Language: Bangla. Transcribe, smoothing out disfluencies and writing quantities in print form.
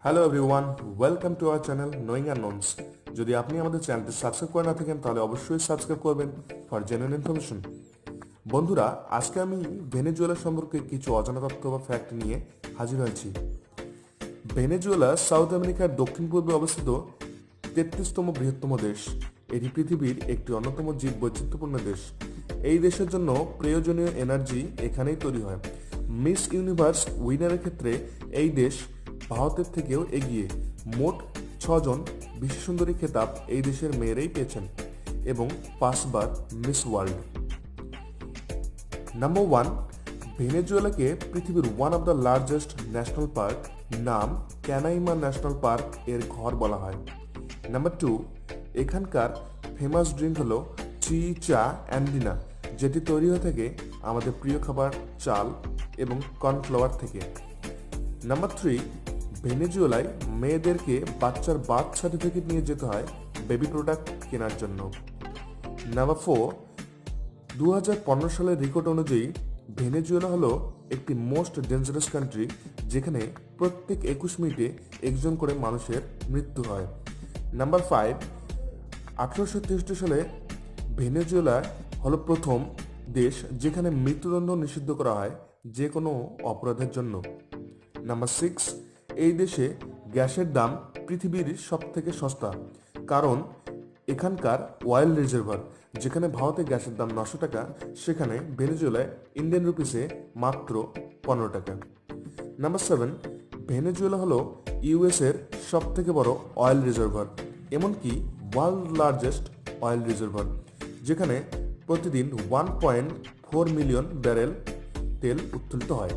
Hello everyone, welcome to our channel knowing unknowns. যদি আপনি আমাদের চ্যানেলটি সাবস্ক্রাইব করে না থাকেন তাহলে অবশ্যই সাবস্ক্রাইব করবেন ফর জেনুইন ইনফরমেশন। বন্ধুরা, আজকে আমি ভেনেজুয়েলা সম্পর্কে কিছু অজানা তথ্য বা ফ্যাক্ট নিয়ে হাজির হয়েছি। ভেনেজুয়েলা সাউথ আমেরিকার দক্ষিণ পূর্বে অবস্থিত 33তম বৃহত্তম দেশ। এটি পৃথিবীর একটি অন্যতম জীব বৈচিত্র্যপূর্ণ দেশ। এই দেশের জন্য প্রয়োজনীয় এনার্জি এখানেই তৈরি হয়। মিস ইউনিভার্স উইনারের ক্ষেত্রে এই দেশ ভারতের থেকেও এগিয়ে। মোট 6জন বিশ্বসুন্দরী খেতাব এই দেশের মেয়েরাই পেয়েছেন এবং 5বার মিস ওয়ার্ল্ড। নাম্বার 1, ভেনেজুয়েলাকে পৃথিবীর one of the largest national park নাম ক্যানাইমা ন্যাশনাল পার্ক এর ঘর বলা হয়। নাম্বার 2, এখানকার ফেমাস ড্রিঙ্ক হলো চা অ্যান্ডিনা, যেটি তৈরি হয়ে থাকে আমাদের প্রিয় খাবার চাল এবং কর্নফ্লাওয়ার থেকে। নাম্বার 3, ভেনেজুয়েলায় মেয়েদেরকে বাচ্চার বার্থ সার্টিফিকেট নিয়ে যেতে হয় বেবি প্রোডাক্ট কেনার জন্য। নাম্বার 4, 2015 সালের রেকর্ড অনুযায়ী ভেনেজুয়েলা হলো একটি মোস্ট ডেঞ্জারাস কান্ট্রি, যেখানে প্রত্যেক 21 মিনিটে একজন করে মানুষের মৃত্যু হয়। নাম্বার 5, 1863 সালে ভেনেজুয়েলা হলো প্রথম দেশ যেখানে মৃত্যুদণ্ড নিষিদ্ধ করা হয় যে কোনো অপরাধের জন্য। নাম্বার 6, এই দেশে গ্যাসের দাম পৃথিবীর সব থেকে সস্তা, কারণ এখানকার অয়েল রিজার্ভার। যেখানে ভারতে গ্যাসের দাম 900 টাকা, সেখানে ভেনেজুয়েলায় ইন্ডিয়ান রুপিসে মাত্র 15 টাকা। নাম্বার 7, ভেনেজুয়েলা হলো ইউএস এর সব থেকে বড় অয়েল রিজার্ভার, এমনকি ওয়ার্ল্ড লার্জেস্ট অয়েল রিজার্ভার, যেখানে প্রতিদিন 1.4 মিলিয়ন ব্যারেল তেল উত্তোলিত হয়।